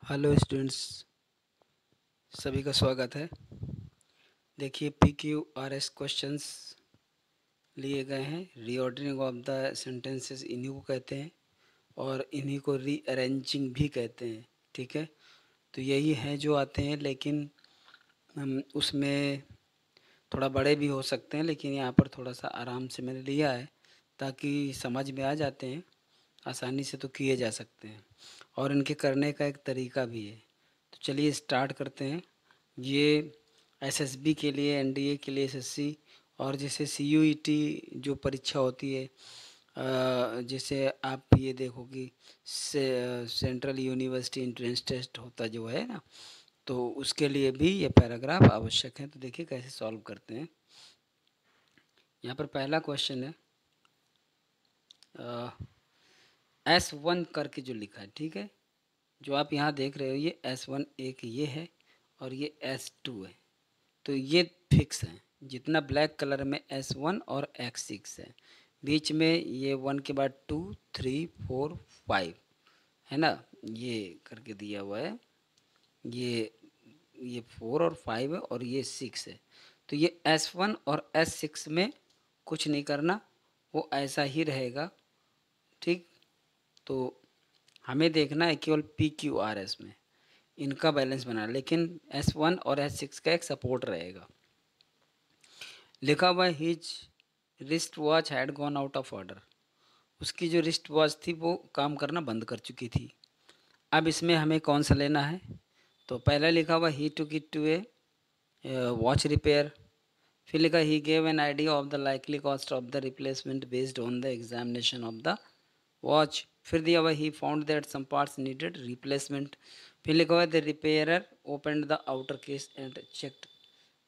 Hello students, सभी का स्वागत है। देखिए PQRS क्वेश्चंस लिए गए हैं। रीऑर्डरिंग ऑफ द सेंटेंसेस इन्हीं को कहते हैं और इन्हीं को रीअरेंजिंग भी कहते हैं। ठीक है, तो यही हैं जो आते हैं, लेकिन उसमें थोड़ा बड़े भी हो सकते हैं, लेकिन यहाँ पर थोड़ा सा आराम से मैंने लिया है ताकि समझ में आ जाते हैं, आसानी से तो किए जा सकते हैं और इनके करने का एक तरीका भी है। तो चलिए स्टार्ट करते हैं। ये एसएसबी के लिए, एनडीए के लिए, एसएससी और जैसे सीयूईटी जो परीक्षा होती है, जैसे आप ये देखोगी सेंट्रल यूनिवर्सिटी एंट्रेंस टेस्ट होता जो है ना, तो उसके लिए भी ये पैराग्राफ आवश्यक है। तो देखिए कैसे सॉल्व करते हैं। यहाँ पर पहला क्वेश्चन है, S1 करके जो लिखा है, ठीक है, जो आप यहाँ देख रहे हो ये S1 एक ये है और ये S2 है। तो ये फिक्स है, जितना ब्लैक कलर में S1 और X6 है, बीच में ये 1 के बाद 2 3 4 5 है ना, ये करके दिया हुआ है। ये 4 और 5 है और ये 6 है। तो ये S1 और S6 में कुछ नहीं करना, वो ऐसा ही रहेगा। ठीक, तो हमें देखना है केवल PQRS में इनका बैलेंस बनाना, लेकिन S1 और S6 का एक सपोर्ट रहेगा। लिखा हुआ है his wrist watch had gone out of order. उसकी जो रिस्ट वॉच थी वो काम करना बंद कर चुकी थी। अब इसमें हमें कौन सा लेना है? तो पहला लिखा हुआ he took it to a watch repair. फिर लिखा he gave an idea of the likely cost of the replacement based on the examination of the watch. फिर दिया हुआ he found that some parts needed replacement. फिर लिखा हुआ the repairer opened the outer case and checked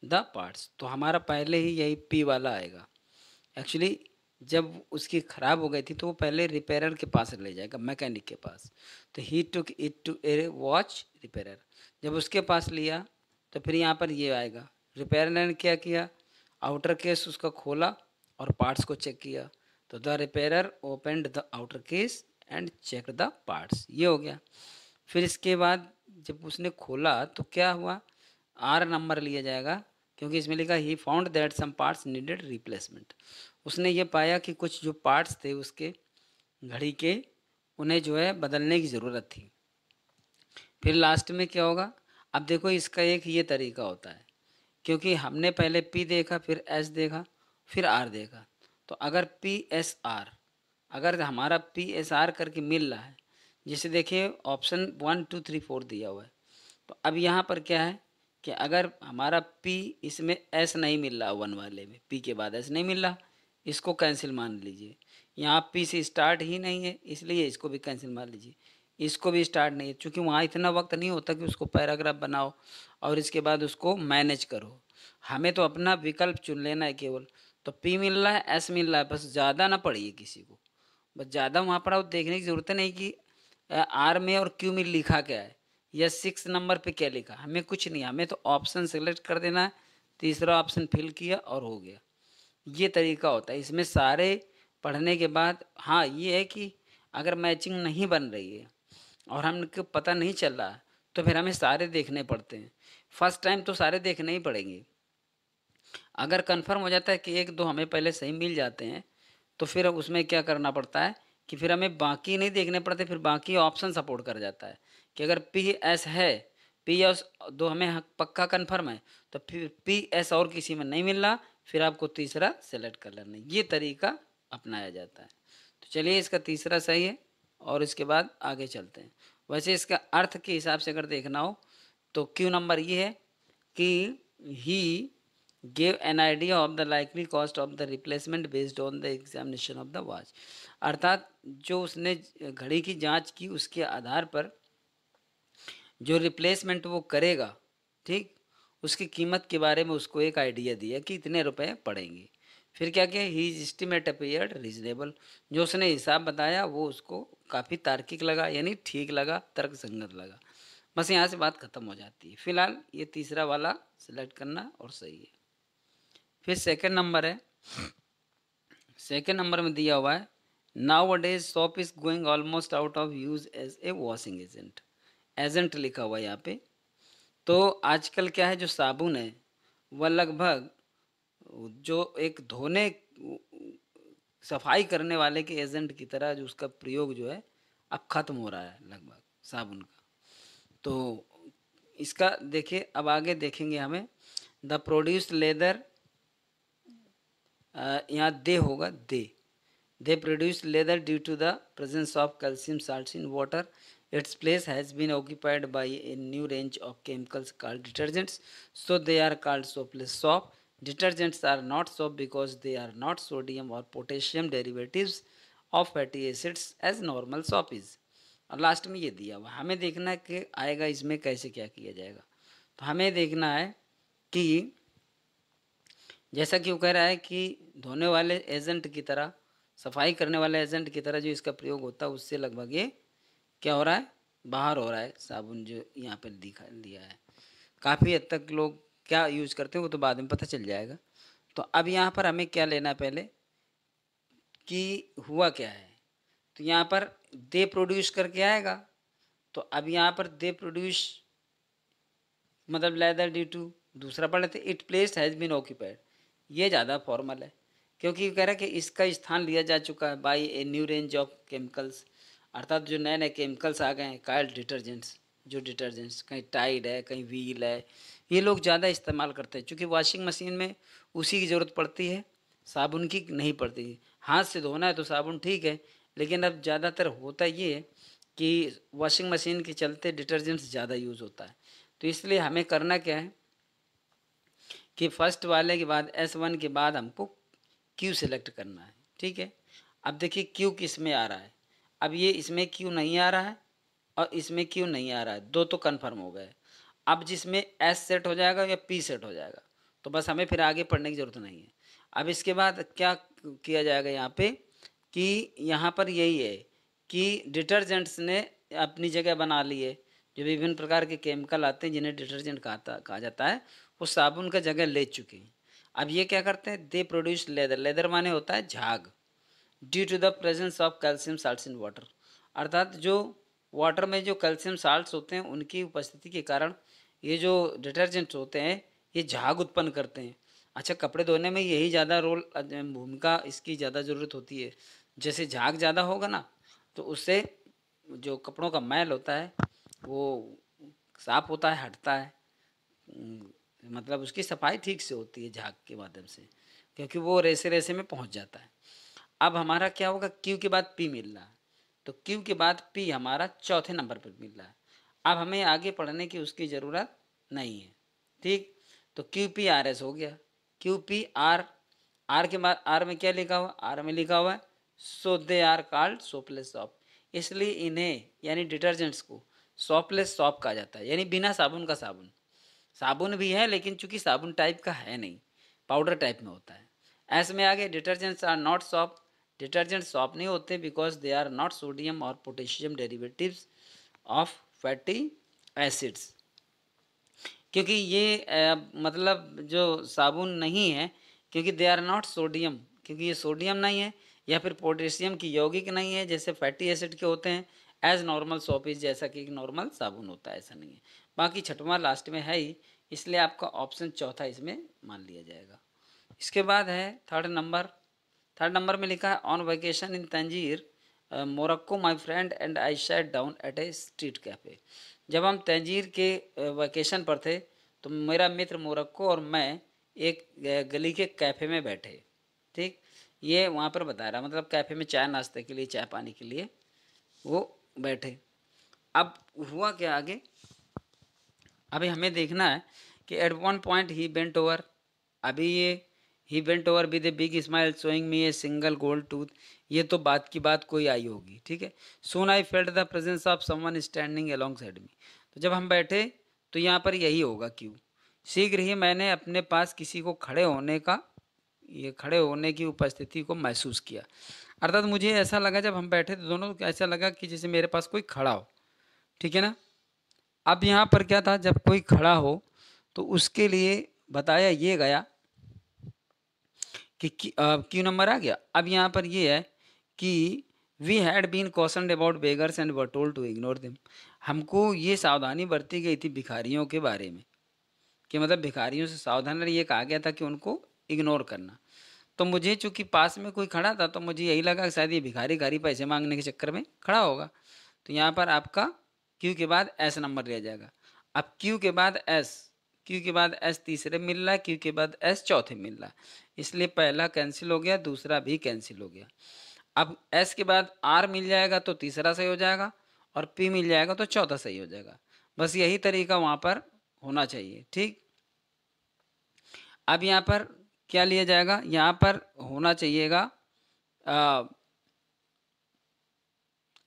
the parts. तो हमारा पहले ही यही पी वाला आएगा। एक्चुअली जब उसकी ख़राब हो गई थी तो वो पहले रिपेयरर के पास ले जाएगा, मैकेनिक के पास। तो he took it to a watch repairer. जब उसके पास लिया तो फिर यहाँ पर ये आएगा, रिपेयरर ने क्या किया, आउटर केस उसका खोला और पार्ट्स को चेक किया। तो the repairer opened the outer case and check the parts, ये हो गया। फिर इसके बाद जब उसने खोला तो क्या हुआ, आर नंबर लिया जाएगा, क्योंकि इसमें लिखा ही found that some parts needed replacement. उसने ये पाया कि कुछ जो पार्ट्स थे उसके घड़ी के, उन्हें जो है बदलने की ज़रूरत थी। फिर लास्ट में क्या होगा, अब देखो इसका एक ये तरीका होता है, क्योंकि हमने पहले पी देखा, फिर एस देखा, फिर आर देखा। तो अगर पी एस आर, अगर हमारा पी एस आर करके मिल रहा है, जैसे देखिए ऑप्शन 1 2 3 4 दिया हुआ है, तो अब यहाँ पर क्या है कि अगर हमारा P इसमें S नहीं मिल रहा, वन वाले में P के बाद S नहीं मिल रहा, इसको कैंसिल मान लीजिए। यहाँ P से स्टार्ट ही नहीं है, इसलिए इसको भी कैंसिल मान लीजिए। इसको भी स्टार्ट नहीं है, क्योंकि वहाँ इतना वक्त नहीं होता कि उसको पैराग्राफ बनाओ और इसके बाद उसको मैनेज करो। हमें तो अपना विकल्प चुन लेना है केवल। तो P मिल रहा है, S मिल रहा है, बस ज़्यादा ना पढ़िए किसी को, बस ज़्यादा वहाँ पर देखने की ज़रूरत नहीं कि आर में और क्यू में लिखा क्या है या 6 नंबर पे क्या लिखा, हमें कुछ नहीं, हमें तो ऑप्शन सेलेक्ट कर देना है, तीसरा ऑप्शन फिल किया और हो गया। ये तरीका होता है इसमें सारे पढ़ने के बाद। हाँ ये है कि अगर मैचिंग नहीं बन रही है और हमको पता नहीं चल रहा, तो फिर हमें सारे देखने पड़ते हैं। फर्स्ट टाइम तो सारे देखने ही पड़ेंगे। अगर कंफर्म हो जाता है कि एक दो हमें पहले सही मिल जाते हैं, तो फिर उसमें क्या करना पड़ता है कि फिर हमें बाकी नहीं देखने पड़ते, फिर बाकी ऑप्शन सपोर्ट कर जाता है कि अगर पी एस है, पी एस दो हमें पक्का कंफर्म है, तो फिर पी एस और किसी में नहीं मिल रहा, फिर आपको तीसरा सेलेक्ट कर लेना। ये तरीका अपनाया जाता है। तो चलिए इसका तीसरा सही है और इसके बाद आगे चलते हैं। वैसे इसका अर्थ के हिसाब से अगर देखना हो तो क्यू नंबर ये है कि ही gave an idea of the likely cost of the replacement based on the examination of the watch। अर्थात जो उसने घड़ी की जांच की उसके आधार पर जो रिप्लेसमेंट वो करेगा, ठीक, उसकी कीमत के बारे में उसको एक आइडिया दिया कि इतने रुपए पड़ेंगे। फिर क्या किया, ही एस्टिमेट अपीयर्ड रीजनेबल। जो उसने हिसाब बताया वो उसको काफ़ी तार्किक लगा, यानी ठीक लगा, तर्कसंगत लगा। बस यहाँ से बात खत्म हो जाती है। फिलहाल ये तीसरा वाला सिलेक्ट करना और सही है। फिर सेकंड नंबर है, सेकंड नंबर में दिया हुआ है nowadays soap is going almost out of use as a washing agent. Agent लिखा हुआ है यहाँ पे। तो आजकल क्या है, जो साबुन है वह लगभग जो एक धोने सफाई करने वाले के एजेंट की तरह जो उसका प्रयोग जो है अब खत्म हो रहा है लगभग साबुन का। तो इसका देखिए, अब आगे देखेंगे हमें द प्रोड्यूस्ड लेदर, यहाँ दे होगा, they produce lather due to the presence of calcium salts in water, its place has been occupied by a new range of chemicals called detergents, so they are called soapless soap. Detergents are not soap because they are not sodium or potassium derivatives of fatty acids as normal soap is. और last में ये दिया हुआ, हमें देखना है कि आएगा इसमें कैसे क्या किया जाएगा। तो हमें देखना है कि जैसा कि वो कह रहा है कि धोने वाले एजेंट की तरह, सफाई करने वाले एजेंट की तरह जो इसका प्रयोग होता है उससे लगभग ये क्या हो रहा है, बाहर हो रहा है साबुन जो यहाँ पर दिखा दिया है। काफ़ी हद तक लोग क्या यूज़ करते हैं वो तो बाद में पता चल जाएगा। तो अब यहाँ पर हमें क्या लेना है पहले कि हुआ क्या है। तो यहाँ पर दे प्रोड्यूस करके आएगा, तो अब यहाँ पर दे प्रोड्यूस मतलब लेदर ड्यू टू, दूसरा पढ़ लेते it place has been occupied, ये ज़्यादा फॉर्मल है क्योंकि कह रहा है कि इसका स्थान लिया जा चुका है by a new range of chemicals, अर्थात जो नए नए केमिकल्स आ गए हैं काइल्ड डिटर्जेंट्स, जो डिटर्जेंट्स कहीं टाइड है कहीं व्हील है, ये लोग ज़्यादा इस्तेमाल करते हैं चूँकि वॉशिंग मशीन में उसी की ज़रूरत पड़ती है, साबुन की नहीं पड़ती। हाथ से धोना है तो साबुन ठीक है, लेकिन अब ज़्यादातर होता ये है कि वॉशिंग मशीन के चलते डिटर्जेंट्स ज़्यादा यूज़ होता है। तो इसलिए हमें करना क्या है कि फर्स्ट वाले के बाद S1 के बाद हमको क्यू सेलेक्ट करना है, ठीक है। अब देखिए क्यू किस में आ रहा है, अब ये इसमें क्यू नहीं आ रहा है और इसमें क्यू नहीं आ रहा है, दो तो कन्फर्म हो गए। अब जिसमें S सेट हो जाएगा या P सेट हो जाएगा तो बस हमें फिर आगे पढ़ने की ज़रूरत नहीं है। अब इसके बाद क्या किया जाएगा यहाँ पे कि यहाँ पर यही है कि डिटर्जेंट्स ने अपनी जगह बना ली है, जो विभिन्न प्रकार के केमिकल आते हैं जिन्हें डिटर्जेंट कहा जाता है, वो साबुन का जगह ले चुके हैं। अब ये क्या करते हैं, दे प्रोड्यूस लेदर, लेदर माने होता है झाग, due to the presence of calcium salts in water, अर्थात जो वाटर में जो कैल्शियम साल्ट्स होते हैं उनकी उपस्थिति के कारण ये जो डिटर्जेंट्स होते हैं ये झाग उत्पन्न करते हैं। अच्छा, कपड़े धोने में यही ज़्यादा रोल भूमिका इसकी ज़्यादा ज़रूरत होती है। जैसे झाग ज़्यादा होगा ना तो उससे जो कपड़ों का मैल होता है वो साफ होता है, हटता है, मतलब उसकी सफाई ठीक से होती है झाग के माध्यम से, क्योंकि वो रेसे रेसे में पहुंच जाता है। अब हमारा क्या होगा, क्यू के बाद पी मिल रहा है, तो क्यू के बाद पी हमारा चौथे नंबर पर मिल रहा है। अब हमें आगे पढ़ने की उसकी ज़रूरत नहीं है, ठीक। तो क्यू पी आर एस हो गया, क्यू पी आर, आर के बाद आर में क्या लिखा हुआ, आर में लिखा हुआ है सो they are called soapless shop, इसलिए इन्हें यानी डिटर्जेंट्स को सॉपलेस सॉप कहा जाता है, यानी बिना साबुन का साबुन। साबुन भी है लेकिन चूंकि साबुन टाइप का है नहीं, पाउडर टाइप में होता है। ऐसे में आगे detergents are not soap, detergent soap नहीं होते because they are not sodium or potassium derivatives of fatty acids, क्योंकि ये मतलब जो साबुन नहीं है क्योंकि दे आर नॉट सोडियम, क्योंकि ये सोडियम नहीं है या फिर पोटेशियम की यौगिक नहीं है जैसे फैटी एसिड के होते हैं, एज नॉर्मल सोप इज, जैसा कि नॉर्मल साबुन होता है ऐसा नहीं है। बाकी छठवां लास्ट में है ही, इसलिए आपका ऑप्शन चौथा इसमें मान लिया जाएगा। इसके बाद है थर्ड नंबर, थर्ड नंबर में लिखा है on vacation in Tangier Morocco my friend and I sat down at a street cafe. जब हम तंजीर के वेकेशन पर थे तो मेरा मित्र मोरक्को और मैं एक गली के कैफ़े में बैठे, ठीक। ये वहाँ पर बता रहा, मतलब कैफ़े में चाय नाश्ते के लिए, चाय पानी के लिए वो बैठे। अब हुआ क्या आगे, अभी हमें देखना है कि at one point he bent over, अभी ये he bent over with a big smile showing me a single gold tooth, ये तो बात की बात कोई आई होगी, ठीक है। Soon I felt the presence of someone standing alongside me, तो जब हम बैठे तो यहाँ पर यही होगा क्यों, शीघ्र ही मैंने अपने पास किसी को खड़े होने का, ये खड़े होने की उपस्थिति को महसूस किया, अर्थात मुझे ऐसा लगा जब हम बैठे तो दोनों ऐसा लगा कि जैसे मेरे पास कोई खड़ा हो, ठीक है ना। अब यहाँ पर क्या था, जब कोई खड़ा हो तो उसके लिए बताया ये गया कि क्यों नंबर आ गया। अब यहाँ पर ये है कि we had been cautioned about beggars and were told to ignore them. हमको ये सावधानी बरती गई थी भिखारियों के बारे में, कि मतलब भिखारियों से सावधान रहना, ये कहा गया था कि उनको इग्नोर करना। तो मुझे चूंकि पास में कोई खड़ा था तो मुझे यही लगा कि शायद ये भिखारी गारी पैसे मांगने के चक्कर में खड़ा होगा। तो यहाँ पर आपका क्यू के बाद एस नंबर लिया जाएगा। अब क्यू के बाद एस, क्यू के बाद एस तीसरे मिल रहा है, क्यू के बाद एस चौथे मिल रहा है, इसलिए पहला कैंसिल हो गया, दूसरा भी कैंसिल हो गया। अब एस के बाद आर मिल जाएगा तो तीसरा सही हो जाएगा, और पी मिल जाएगा तो चौथा सही हो जाएगा। बस यही तरीका वहाँ पर होना चाहिए। ठीक, अब यहाँ पर क्या लिया जाएगा, यहाँ पर होना चाहिएगा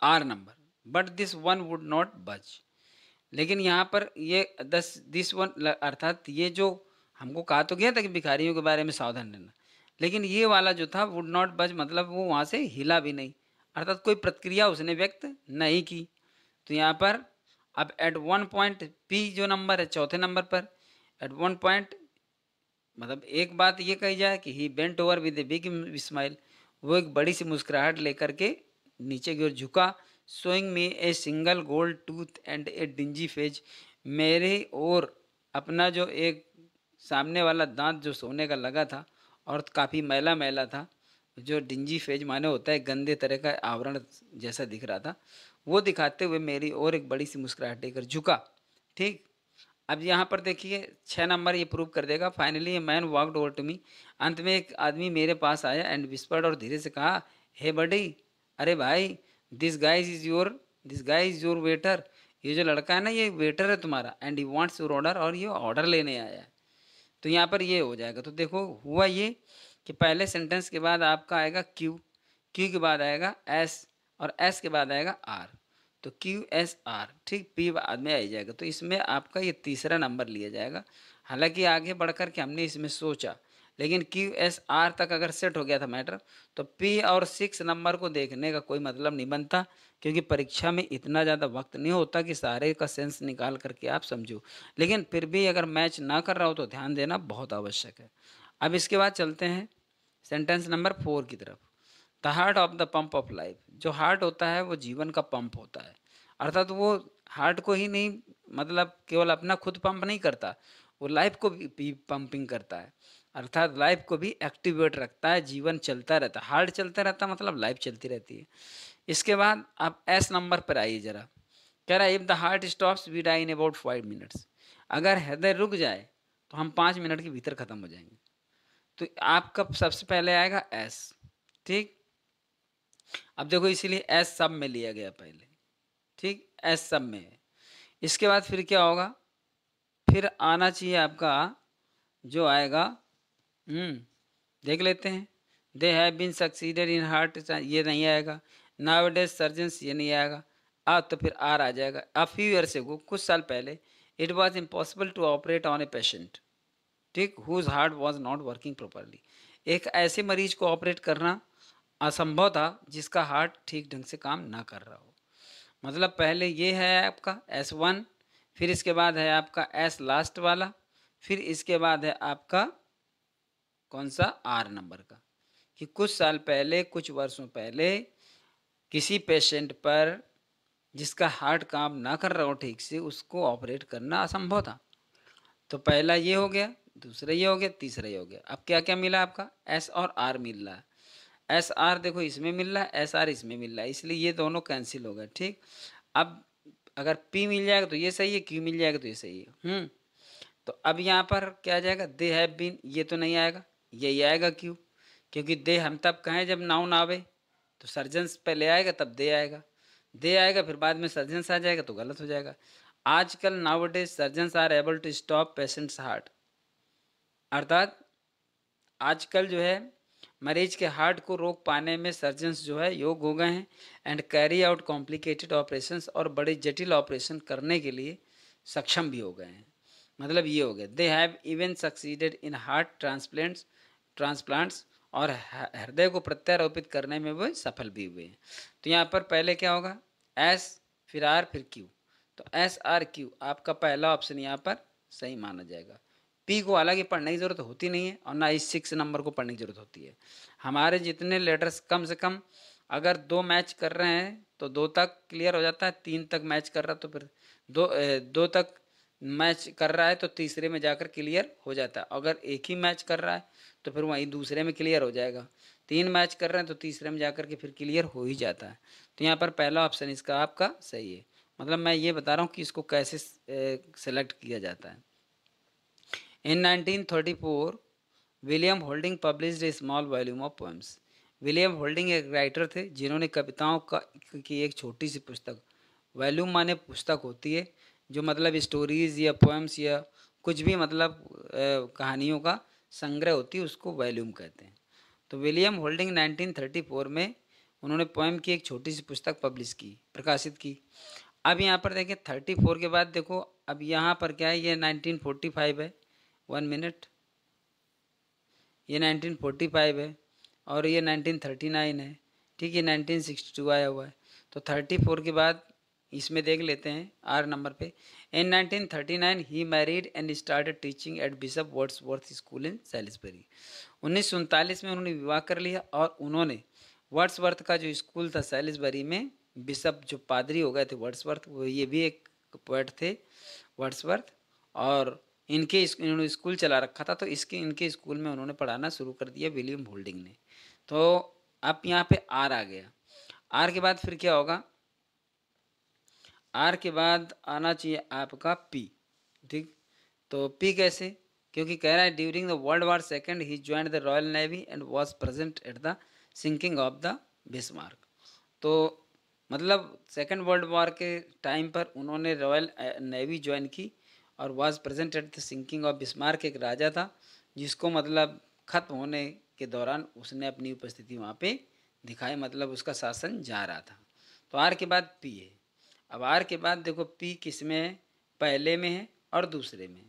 R number, but this one would not budge. लेकिन यहाँ पर ये दिस वन अर्थात ये जो हमको कहा तो गया था कि भिखारियों के बारे में सावधान रहना, लेकिन ये वाला जो था वुड नॉट बच मतलब वो वहाँ से हिला भी नहीं, अर्थात कोई प्रतिक्रिया उसने व्यक्त नहीं की। तो यहाँ पर अब एट वन पॉइंट पी जो नंबर है चौथे नंबर पर, एट वन पॉइंट मतलब एक बात ये कही जाए कि he bent over with a big smile, वो एक बड़ी सी मुस्कुराहट लेकर के नीचे की ओर झुका। Showing me a single gold tooth and A dingy phase, मेरे और अपना जो एक सामने वाला दांत जो सोने का लगा था और काफ़ी मैला मैला था, जो डिंजी फेज माने होता है गंदे तरह का आवरण जैसा दिख रहा था, वो दिखाते हुए मेरी और एक बड़ी सी मुस्कुराहट लेकर झुका। ठीक, अब यहाँ पर देखिए 6 नंबर ये प्रूव कर देगा। Finally a man walked over to me, अंत में एक आदमी मेरे पास आया एंड विस्पर्ड, और धीरे से कहा, हे बडी, अरे भाई, this guy is your waiter, ये जो लड़का है ना ये वेटर है तुम्हारा, and he wants your order, और ये ऑर्डर लेने आया है। तो यहाँ पर ये हो जाएगा। तो देखो हुआ ये कि पहले सेंटेंस के बाद आपका आएगा क्यू, क्यू के बाद आएगा एस, और एस के बाद आएगा आर, तो क्यू एस आर। ठीक, पी बाद में आ जाएगा, तो इसमें आपका ये तीसरा नंबर लिया जाएगा। हालांकि आगे बढ़कर के हमने इसमें सोचा, लेकिन क्यू एस आर तक अगर सेट हो गया था मैटर, तो पी और 6 नंबर को देखने का कोई मतलब नहीं बनता, क्योंकि परीक्षा में इतना ज़्यादा वक्त नहीं होता कि सारे का सेंस निकाल करके आप समझो। लेकिन फिर भी अगर मैच ना कर रहा हो तो ध्यान देना बहुत आवश्यक है। अब इसके बाद चलते हैं सेंटेंस नंबर 4 की तरफ। The heart of the pump of life, जो हार्ट होता है वो जीवन का पंप होता है, अर्थात वो हार्ट को ही नहीं मतलब केवल अपना खुद पंप नहीं करता, वो लाइफ को भी पंपिंग करता है, अर्थात लाइफ को भी एक्टिवेट रखता है, जीवन चलता रहता है, हार्ट चलता रहता है मतलब लाइफ चलती रहती है। इसके बाद आप एस नंबर पर आइए जरा, कह रहा है if the heart stops we die in about 5 minutes, अगर हृदय रुक जाए तो हम 5 मिनट के भीतर खत्म हो जाएंगे। तो आपका सबसे पहले आएगा एस। ठीक, अब देखो इसीलिए एस सब में लिया गया पहले। ठीक, एस सब में है। इसके बाद फिर क्या होगा, फिर आना चाहिए आपका जो आएगा, देख लेते हैं, they have been succeeded in heart, ये नहीं आएगा। नाउ डेज सर्जन्स, ये नहीं आएगा। अब तो फिर आर आ जाएगा। अ फ्यू ईयर्स एगो, कुछ साल पहले, it was impossible to operate on a patient, ठीक, whose heart was not working properly, एक ऐसे मरीज को ऑपरेट करना असंभव था जिसका हार्ट ठीक ढंग से काम ना कर रहा हो। मतलब पहले ये है आपका S1, फिर इसके बाद है आपका S लास्ट वाला, फिर इसके बाद है आपका कौन सा आर नंबर का, कि कुछ साल पहले कुछ वर्षों पहले किसी पेशेंट पर जिसका हार्ट काम ना कर रहा हो ठीक से उसको ऑपरेट करना असंभव था। तो पहला ये हो गया, दूसरा ये हो गया, तीसरा ये हो गया। अब क्या क्या मिला आपका, एस और आर मिल रहा है। एस आर देखो इसमें मिल रहा है, एस आर इसमें मिल रहा है, इसलिए ये दोनों कैंसिल हो गए। ठीक, अब अगर पी मिल जाएगा तो ये सही है, क्यू मिल जाएगा तो ये सही है। तो अब यहाँ पर क्या आ जाएगा, दे हैव बीन, ये तो नहीं आएगा, यही आएगा क्यू, क्योंकि दे हम तब कहें जब नाउन आवे, तो सर्जन्स पहले आएगा तब दे आएगा, दे आएगा फिर बाद में सर्जन्स आ जाएगा तो गलत हो जाएगा। आजकल nowadays surgeons are able to stop patients heart, अर्थात आजकल जो है मरीज के हार्ट को रोक पाने में सर्जन्स जो है योग हो गए हैं, and carry out complicated operations, और बड़े जटिल ऑपरेशन करने के लिए सक्षम भी हो गए हैं। मतलब ये हो गया, they have even succeeded in heart transplants, और हृदय को प्रत्यारोपित करने में वो सफल भी हुए हैं। तो यहाँ पर पहले क्या होगा, एस फिर आर फिर क्यू, तो एस आर क्यू आपका पहला ऑप्शन यहाँ पर सही माना जाएगा। पी को हालांकि पढ़ने की ज़रूरत होती नहीं है, और ना ही 6 नंबर को पढ़ने की ज़रूरत होती है। हमारे जितने लेटर्स कम से कम अगर 2 मैच कर रहे हैं तो 2 तक क्लियर हो जाता है, 3 तक मैच कर रहा तो फिर 2 तक मैच कर रहा है तो तीसरे में जाकर क्लियर हो जाता है। अगर एक ही मैच कर रहा है तो फिर वहीं दूसरे में क्लियर हो जाएगा। 3 मैच कर रहे हैं तो तीसरे में जाकर के फिर क्लियर हो ही जाता है। तो यहाँ पर पहला ऑप्शन इसका आपका सही है। मतलब मैं ये बता रहा हूँ कि इसको कैसे सेलेक्ट किया जाता है। इन 1934 William holding published A small volume of poems. William holding एक राइटर थे जिन्होंने कविताओं की एक छोटी सी पुस्तक, वॉल्यूम माने पुस्तक होती है जो मतलब स्टोरीज या पोएम्स या कुछ भी मतलब कहानियों का संग्रह होती है, उसको वॉल्यूम कहते हैं। तो विलियम होल्डिंग 1934 में उन्होंने पोएम की एक छोटी सी पुस्तक पब्लिश की, प्रकाशित की। अब यहाँ पर देखें 34 के बाद देखो, अब यहाँ पर क्या है, ये 1945 है। 1 मिनट, ये 1945 है और ये 1939 है, ठीक है। 1962 आया हुआ है। तो 34 के बाद इसमें देख लेते हैं आर नंबर पे। In 1939 he married and started teaching at Bishop Wordsworth School in Salisbury. 1939 में उन्होंने विवाह कर लिया और उन्होंने वर्ड्सवर्थ का जो स्कूल था सैलिसबरी में, बिशप जो पादरी हो गए थे वर्ड्सवर्थ, वो ये भी एक पोएट थे वर्ड्सवर्थ, और इन्होंने स्कूल चला रखा था, तो इनके स्कूल में उन्होंने पढ़ाना शुरू कर दिया विलियम होल्डिंग ने। तो अब यहाँ पे आर आ गया। आर के बाद फिर क्या होगा, आर के बाद आना चाहिए आपका पी, ठीक। तो पी कैसे, क्योंकि कह रहा है during the world war second he joined the royal navy and was present at the sinking of the Bismarck. तो मतलब सेकेंड वर्ल्ड वॉर के टाइम पर उन्होंने रॉयल नेवी ज्वाइन की और was present at the sinking of Bismarck. एक राजा था जिसको मतलब खत्म होने के दौरान उसने अपनी उपस्थिति वहाँ पे दिखाई, मतलब उसका शासन जा रहा था। तो आर के बाद पी है। अब आर के बाद देखो पी किस में है, पहले में है और दूसरे में।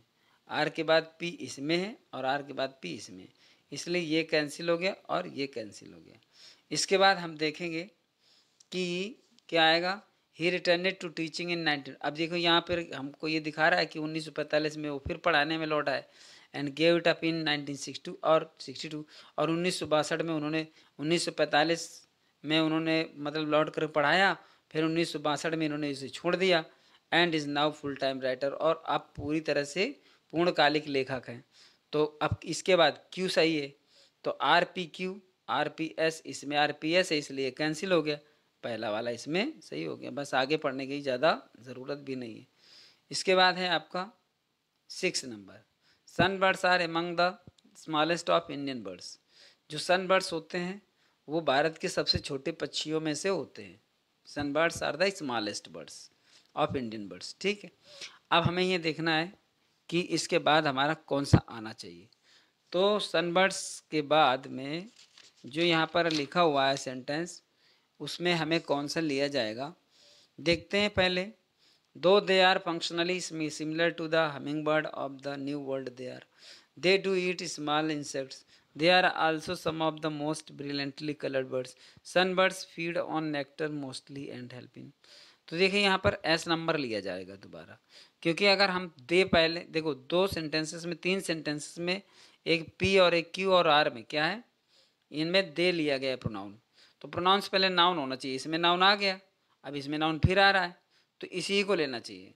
आर के बाद पी इसमें है और आर के बाद पी इसमें, इसलिए ये कैंसिल हो गया और ये कैंसिल हो गया। इसके बाद हम देखेंगे कि क्या आएगा, ही रिटर्नेड टू टीचिंग इन 19। अब देखो यहाँ पर हमको ये दिखा रहा है कि 1945 में वो फिर पढ़ाने में लौटा है and gave it up in 1962 और 62, और 1962 में उन्होंने 1945 में उन्होंने मतलब लौट कर पढ़ाया, फिर 1962 में इन्होंने इसे छोड़ दिया and is now full time writer, और अब पूरी तरह से पूर्णकालिक लेखक हैं। तो अब इसके बाद क्यू सही है, तो R P Q, R P S, इसमें आर पी एस है इसलिए कैंसिल हो गया, पहला वाला इसमें सही हो गया। बस आगे पढ़ने की ज़्यादा ज़रूरत भी नहीं है। इसके बाद है आपका 6 number, sun birds are among the smallest of Indian birds. जो सन बर्ड्स होते हैं वो भारत के सबसे छोटे पक्षियों में से होते हैं। Sun birds are the smallest birds of Indian birds, ठीक है। अब हमें ये देखना है कि इसके बाद हमारा कौन सा आना चाहिए। तो सनबर्ड्स के बाद में जो यहाँ पर लिखा हुआ है सेंटेंस, उसमें हमें कौन सा लिया जाएगा देखते हैं पहले। Though they are functionally similar to the humming bird of the new world, they do eat small insects, they are also some of the most brilliantly coloured birds, sun birds feed on nectar mostly and helping. तो देखिए यहाँ पर S number लिया जाएगा दोबारा, क्योंकि अगर हम दे पहले देखो, दो सेंटेंसेस में, तीन सेंटेंसेस में, एक पी और एक क्यू और आर में क्या है, इनमें दे लिया गया प्रोनाउन। तो प्रोनाउंस पहले नाउन होना चाहिए, इसमें नाउन आ गया, अब इसमें नाउन फिर आ रहा है, तो इसी को लेना चाहिए।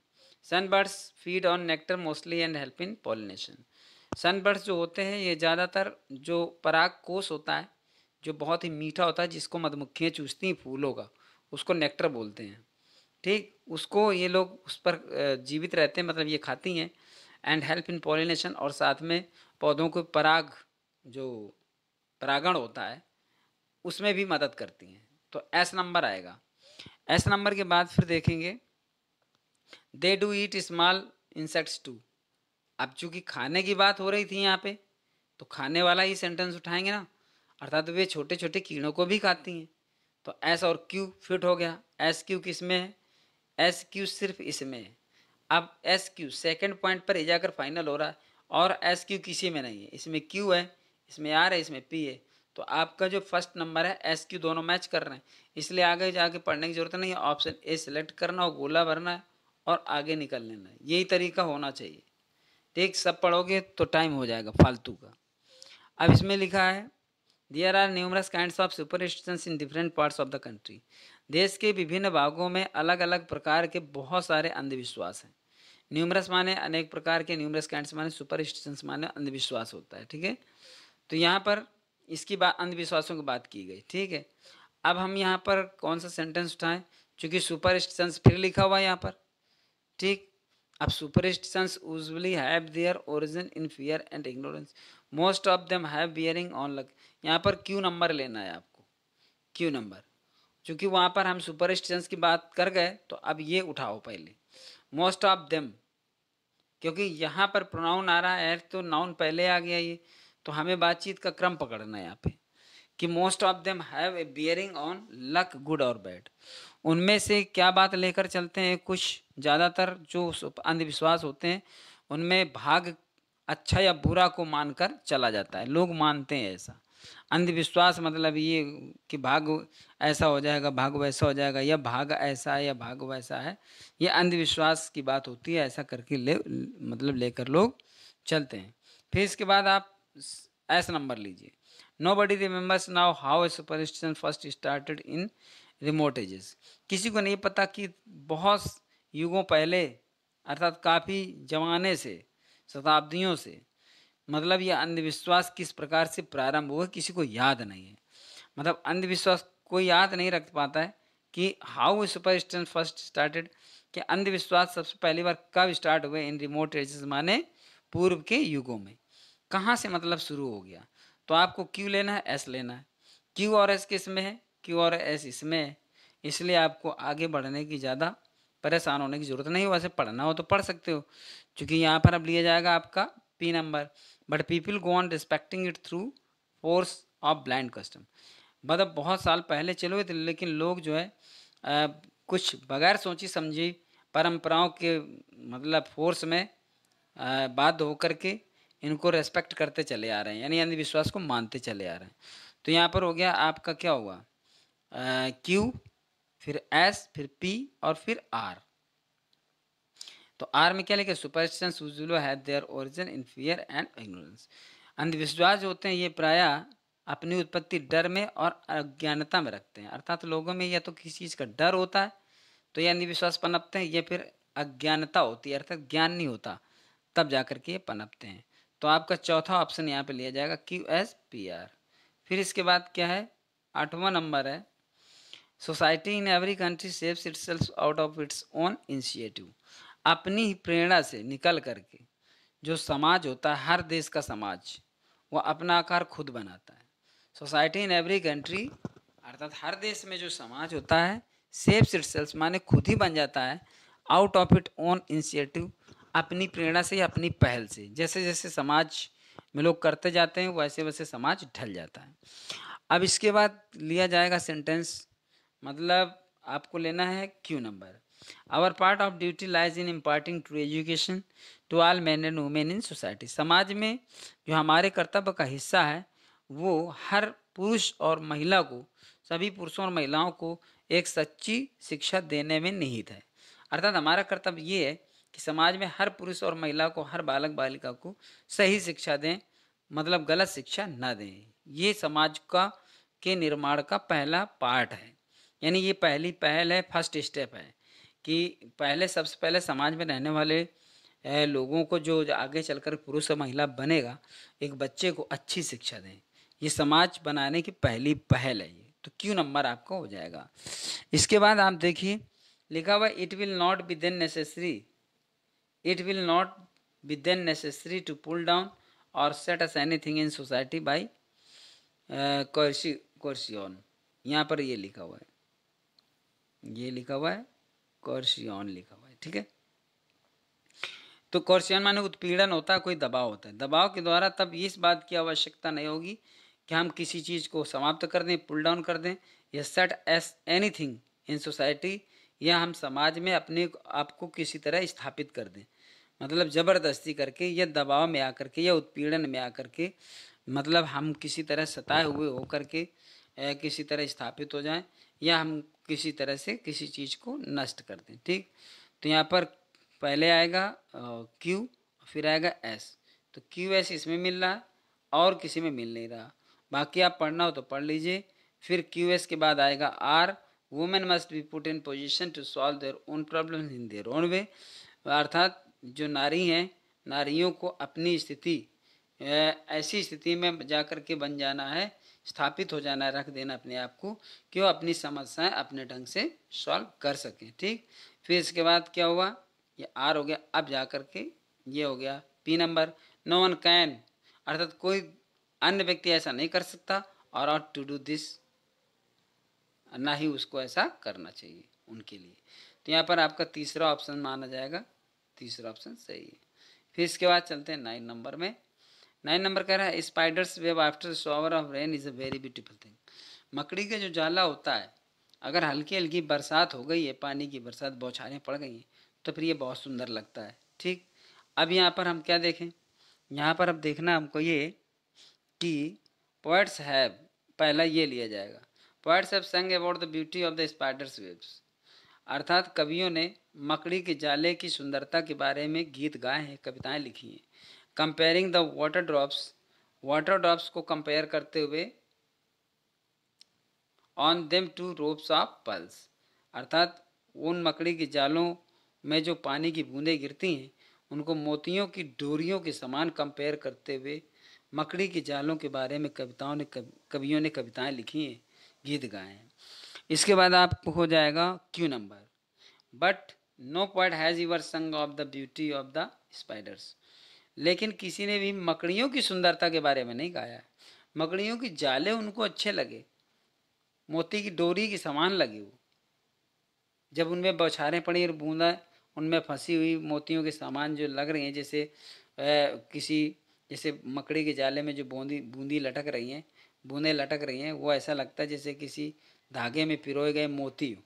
Sun birds feed on nectar mostly and help in pollination. Sun birds जो होते हैं ये ज़्यादातर जो पराग कोष होता है, जो बहुत ही मीठा होता है, जिसको मधुमक्खियाँ चूसती हैं फूलों का, उसको नेक्टर बोलते हैं, ठीक। उसको ये लोग उस पर जीवित रहते हैं, मतलब ये खाती हैं। एंड हेल्प इन पॉलिनेशन, और साथ में पौधों को पराग, जो परागण होता है, उसमें भी मदद करती हैं। तो एस नंबर आएगा। एस नंबर के बाद फिर देखेंगे they do eat small insects too. अब चूंकि खाने की बात हो रही थी यहाँ पे, तो खाने वाला ही सेंटेंस उठाएंगे ना, अर्थात वे छोटे छोटे कीड़ों को भी खाती हैं। तो एस और क्यू फिट हो गया। एस क्यू किस में है, एस क्यू सिर्फ इसमें है। अब एस क्यू सेकेंड पॉइंट पर जाकर फाइनल हो रहा है, और एस क्यू किसी में नहीं है, इसमें क्यू है, इसमें आर है, इसमें पी है। तो आपका जो फर्स्ट नंबर है एस क्यू दोनों मैच कर रहे हैं, इसलिए आगे जाके पढ़ने की जरूरत नहीं है। ऑप्शन ए सिलेक्ट करना और गोला भरना है और आगे निकल लेना है, यही तरीका होना चाहिए, ठीक। सब पढ़ोगे तो टाइम हो जाएगा फालतू का। अब इसमें लिखा है there are numerous kinds of superstitions in different parts of the country. देश के विभिन्न भागों में अलग अलग प्रकार के बहुत सारे अंधविश्वास हैं। न्यूमरस माने अनेक प्रकार के, न्यूमरस काइंड्स माने सुपरस्टिशंस माने अंधविश्वास होता है, ठीक है। तो यहाँ पर इसकी बात अंधविश्वासों की बात की गई, ठीक है। अब हम यहाँ पर कौन सा सेंटेंस उठाएं, चूँकि सुपरस्टिशंस फिर लिखा हुआ है यहाँ पर, ठीक। अब superstitions usually have their origin in fear and ignorance, most of them have bearing on luck. यहाँ पर क्यू नंबर लेना है आपको, क्यू नंबर, क्योंकि वहाँ पर हम सुपरस्टिशंस की बात कर गए, तो अब ये उठाओ पहले मोस्ट ऑफ देम, क्योंकि यहाँ पर प्रोनाउन आ रहा है तो नाउन पहले आ गया ये, तो हमें बातचीत का क्रम पकड़ना है यहाँ पे कि most of them have a bearing on luck good और बैड। उनमें से क्या बात लेकर चलते हैं, कुछ ज़्यादातर जो अंधविश्वास होते हैं उनमें भाग अच्छा या बुरा को मानकर चला जाता है, लोग मानते हैं ऐसा। अंधविश्वास मतलब ये कि भाग ऐसा हो जाएगा, भाग वैसा हो जाएगा, या भाग ऐसा है या भाग वैसा है, ये अंधविश्वास की बात होती है। ऐसा करके मतलब लेकर लोग चलते हैं। फिर इसके बाद आप एस नंबर लीजिए। Nobody remembers now how a superstition first started in remote ages। किसी को नहीं पता कि बहुत युगों पहले, अर्थात काफ़ी जमाने से, शताब्दियों से, मतलब ये अंधविश्वास किस प्रकार से प्रारंभ हुआ किसी को याद नहीं है। मतलब अंधविश्वास कोई याद नहीं रख पाता है कि how a superstition first started, कि अंधविश्वास सबसे पहली बार कब स्टार्ट हुए इन रिमोट एजेस माने पूर्व के युगों में, कहाँ से मतलब शुरू हो गया। तो आपको क्यू लेना है, एस लेना है। क्यू और एस किस में है, क्यू और एस इसमें है, इसलिए आपको आगे बढ़ने की ज़्यादा परेशान होने की ज़रूरत नहीं हो। वैसे पढ़ना हो तो पढ़ सकते हो, क्योंकि यहाँ पर अब लिया जाएगा आपका P number. But people go on respecting it through force of blind custom. मतलब बहुत साल पहले चले हुए थे, लेकिन लोग जो है कुछ बगैर सोची समझी परंपराओं के मतलब फोर्स में बाध्य होकर के इनको रेस्पेक्ट करते चले आ रहे हैं, यानी अंधविश्वास को मानते चले आ रहे हैं। तो यहाँ पर हो गया आपका क्या हुआ, क्यू, फिर एस, फिर पी और फिर आर। तो आर में क्या लिखे, superstitions usually have their origin in fear and ignorance. अंधविश्वास जो होते हैं ये प्रायः अपनी उत्पत्ति डर में और अज्ञानता में रखते हैं। अर्थात लोगों में या तो किसी चीज़ का डर होता है तो ये अंधविश्वास पनपते हैं, या फिर अज्ञानता होती है, अर्थात ज्ञान नहीं होता, तब जाकर के ये पनपते हैं। तो आपका चौथा ऑप्शन यहाँ पे लिया जाएगा, क्यू एस पी आर। फिर इसके बाद क्या है, 8वां नंबर है, society in every country saves itself out of its own initiative. अपनी ही प्रेरणा से निकल करके जो समाज होता है, हर देश का समाज, वह अपना आकार खुद बनाता है। सोसाइटी इन एवरी कंट्री अर्थात हर देश में जो समाज होता है, सेव्स इटसेल्फ माने खुद ही बन जाता है, out of it own initiative, अपनी प्रेरणा से या अपनी पहल से। जैसे जैसे समाज में लोग करते जाते हैं वैसे वैसे समाज ढल जाता है। अब इसके बाद लिया जाएगा सेंटेंस, मतलब आपको लेना है Q number. Our part of duty lies in imparting true education to all man and women in society. समाज में जो हमारे कर्तव्य का हिस्सा है वो हर पुरुष और महिला को, सभी पुरुषों और महिलाओं को एक सच्ची शिक्षा देने में निहित है। अर्थात हमारा कर्तव्य ये है कि समाज में हर पुरुष और महिला को, हर बालक बालिका को सही शिक्षा दें, मतलब गलत शिक्षा ना दें। ये समाज का के निर्माण का पहला पार्ट है, यानी ये पहली पहल है, फर्स्ट स्टेप है कि पहले सबसे पहले समाज में रहने वाले लोगों को जो आगे चलकर पुरुष और महिला बनेगा, एक बच्चे को अच्छी शिक्षा दें। ये समाज बनाने की पहली पहल है ये। तो क्यू नंबर आपका हो जाएगा। इसके बाद आप देखिए लिखा हुआ, it will not be then necessary, it will not be then necessary to pull down or set us anything in society by coercion. यहाँ पर ये लिखा हुआ है, ये लिखा हुआ है कोर्सियन लिखा हुआ है, ठीक है। तो कोर्सियन माने उत्पीड़न होता है, कोई दबाव होता है। दबाव के द्वारा तब इस बात की आवश्यकता नहीं होगी कि हम किसी चीज़ को समाप्त कर दें, पुल डाउन कर दें, या set S anything in society, या हम समाज में अपने आपको किसी तरह स्थापित कर दें, मतलब ज़बरदस्ती करके या दबाव में आकर के या उत्पीड़न में आकर के, मतलब हम किसी तरह सताए हुए होकर के किसी तरह स्थापित हो जाएं, या हम किसी तरह से किसी चीज़ को नष्ट कर दें, ठीक। तो यहाँ पर पहले आएगा क्यू, फिर आएगा एस। तो क्यू एस इसमें मिल रहा है और किसी में मिल नहीं रहा, बाकी आप पढ़ना हो तो पढ़ लीजिए। फिर क्यू एस के बाद आएगा R, women must be put in position to solve their own problem in their own way, अर्थात जो नारी हैं, नारियों को अपनी स्थिति ऐसी स्थिति में जा कर के बन जाना है, स्थापित हो जाना है, रख देना अपने आप को कि वो अपनी समस्याएं अपने ढंग से सॉल्व कर सकें। ठीक, फिर इसके बाद क्या हुआ, ये आर हो गया। अब जा कर के ये हो गया P number, no one can, अर्थात कोई अन्य व्यक्ति ऐसा नहीं कर सकता, और ऑट टू डू दिस, ना ही उसको ऐसा करना चाहिए उनके लिए। तो यहाँ पर आपका तीसरा ऑप्शन माना जाएगा, तीसरा ऑप्शन सही है। फिर इसके बाद चलते हैं 9 नंबर में। 9 नंबर कह रहा है spiders web after shower of rain is a very beautiful thing. मकड़ी का जो जाला होता है, अगर हल्की हल्की बरसात हो गई है, पानी की बरसात, बौछारें पड़ गई हैं, तो फिर ये बहुत सुंदर लगता है। ठीक, अब यहाँ पर हम क्या देखें, यहाँ पर अब देखना हमको ये कि पोएट्स हैव, पहला ये लिया जाएगा, poets have sung about the beauty of the spiders webs, अर्थात कवियों ने मकड़ी के जाले की सुंदरता के बारे में गीत गाए हैं, कविताएं लिखी हैं। Comparing the water drops, water drops को कंपेयर करते हुए, on them to ropes of pearls, अर्थात उन मकड़ी के जालों में जो पानी की बूंदें गिरती हैं उनको मोतियों की डोरियों के समान कंपेयर करते हुए मकड़ी के जालों के बारे में कवियों ने कविताएं लिखी हैं, गीत गाए हैं। इसके बाद आपको हो जाएगा Q number, but no poet has ever sung of the beauty of the spiders, लेकिन किसी ने भी मकड़ियों की सुंदरता के बारे में नहीं गाया है। मकड़ियों की जाले उनको अच्छे लगे, मोती की डोरी की समान लगी, वो जब उनमें बौछारें पड़ी और बूंदा उनमें फंसी हुई मोतियों के समान जो लग रही हैं, जैसे किसी, जैसे मकड़ी के जाले में जो बूंदी लटक रही हैं, बूंदें लटक रही हैं, वो ऐसा लगता है जैसे किसी धागे में पिरोए गए मोती हो,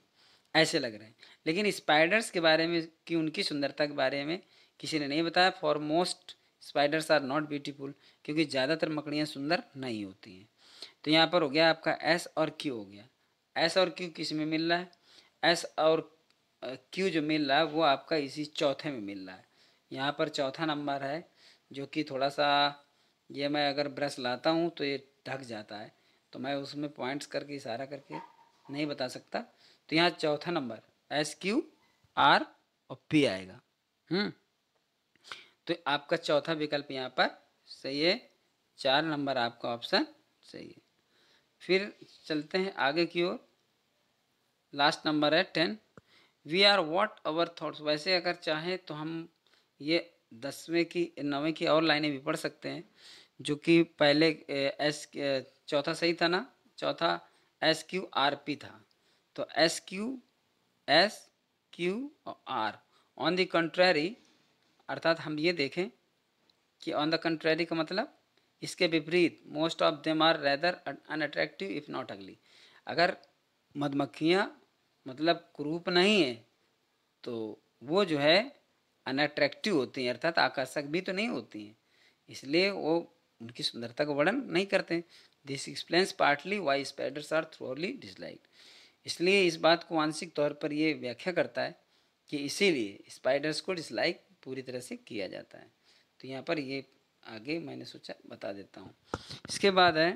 ऐसे लग रहे हैं। लेकिन स्पाइडर्स के बारे में, कि उनकी सुंदरता के बारे में किसी ने नहीं बताया। For most spiders are not beautiful, क्योंकि ज़्यादातर मकड़ियाँ सुंदर नहीं होती हैं। तो यहाँ पर हो गया आपका एस और क्यू हो गया। एस और क्यू किस में मिल रहा है, एस और क्यू जो मिल रहा है वो आपका इसी चौथे में मिल रहा है। यहाँ पर चौथा नंबर है, जो कि थोड़ा सा, ये मैं अगर ब्रश लाता हूँ तो ये ढक जाता है, तो मैं उसमें पॉइंट्स करके इशारा करके नहीं बता सकता। तो यहाँ चौथा नंबर एस क्यू आर और पी आएगा। तो आपका चौथा विकल्प यहाँ पर सही है, 4 नंबर आपका ऑप्शन सही है। फिर चलते हैं आगे की ओर, लास्ट नंबर है 10, we are what our thoughts. वैसे अगर चाहें तो हम ये 10वें की 9वें की और लाइनें भी पढ़ सकते हैं, जो कि पहले एस, चौथा सही था ना, चौथा एस क्यू आर पी था, तो एस क्यू और आर। ऑन द कंट्रेरी, अर्थात हम ये देखें कि ऑन द कंट्रेरी का मतलब इसके विपरीत, most of them are rather unattractive if not ugly. अगर मधुमक्खियाँ मतलब कुरूप नहीं है तो वो जो है अनअट्रैक्टिव होती हैं, अर्थात आकर्षक भी तो नहीं होती हैं, इसलिए वो उनकी सुंदरता का वर्णन नहीं करते। This explains partly why spiders are thoroughly dislike. इसलिए इस बात को आंशिक तौर पर ये व्याख्या करता है कि इसीलिए स्पाइडर्स को डिसलाइक पूरी तरह से किया जाता है। तो यहाँ पर ये आगे मैंने सोचा बता देता हूँ। इसके बाद है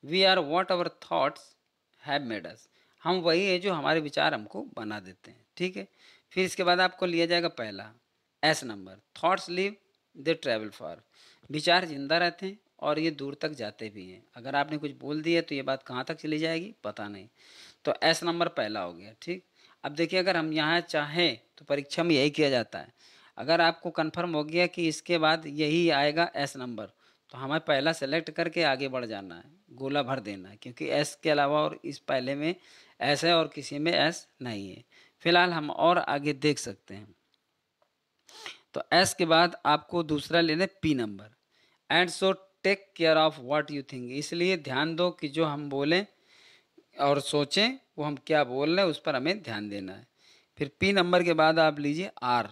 we are what our thoughts have made us, हम वही है जो हमारे विचार हमको बना देते हैं। ठीक है, फिर इसके बाद आपको लिया जाएगा पहला S number, thoughts live they travel for, विचार जिंदा रहते हैं और ये दूर तक जाते भी हैं। अगर आपने कुछ बोल दिया तो ये बात कहाँ तक चली जाएगी पता नहीं। तो एस नंबर पहला हो गया। ठीक, अब देखिए अगर हम यहाँ चाहें तो परीक्षा में यही किया जाता है, अगर आपको कन्फर्म हो गया कि इसके बाद यही आएगा एस नंबर, तो हमें पहला सेलेक्ट करके आगे बढ़ जाना है, गोला भर देना है, क्योंकि एस के अलावा और इस पहले में एस है और किसी में एस नहीं है। फिलहाल हम और आगे देख सकते हैं। तो एस के बाद आपको दूसरा लेना है P number, and so take care of what you think, इसलिए ध्यान दो कि जो हम बोलें और सोचें वो हम क्या बोल रहे हैं उस पर हमें ध्यान देना है। फिर पी नंबर के बाद आप लीजिए R,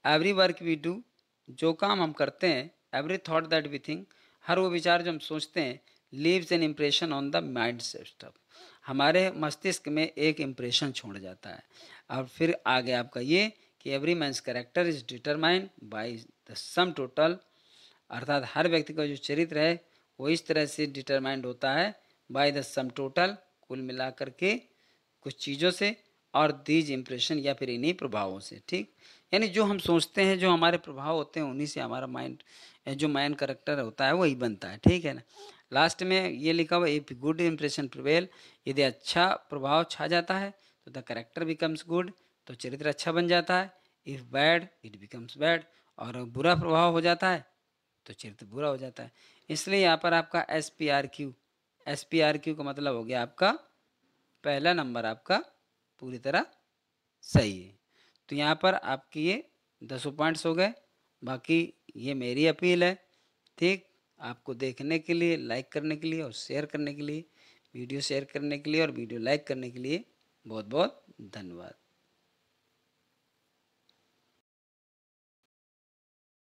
every work we do, जो काम हम करते हैं, every thought that we think, हर वो विचार जो हम सोचते हैं, leaves an impression on the mind system, हमारे मस्तिष्क में एक इम्प्रेशन छोड़ जाता है। और फिर आगे आपका ये कि every man's character is determined by the sum total, अर्थात हर व्यक्ति का जो चरित्र है वो इस तरह से डिटरमाइंड होता है बाय द सम टोटल, कुल मिला करके कुछ चीज़ों से, और दीज इम्प्रेशन या फिर इन्हीं प्रभावों से। ठीक, यानी जो हम सोचते हैं, जो हमारे प्रभाव होते हैं, उन्हीं से हमारा माइंड, जो माइंड करेक्टर होता है वही बनता है। ठीक है ना। लास्ट में ये लिखा हुआ इफ गुड इम्प्रेशन प्रिवेल, यदि अच्छा प्रभाव छा जाता है तो द करेक्टर बिकम्स गुड, तो चरित्र अच्छा बन जाता है। If bad it becomes bad, और बुरा प्रभाव हो जाता है तो चरित्र बुरा हो जाता है। इसलिए यहाँ पर आपका एस पी आर क्यू का मतलब हो गया आपका पहला नंबर आपका पूरी तरह सही है। तो यहाँ पर आपके ये 10 पॉइंट्स हो गए। बाकी ये मेरी अपील है, ठीक, आपको देखने के लिए, लाइक करने के लिए और शेयर करने के लिए, वीडियो शेयर करने के लिए और वीडियो लाइक करने के लिए बहुत बहुत धन्यवाद।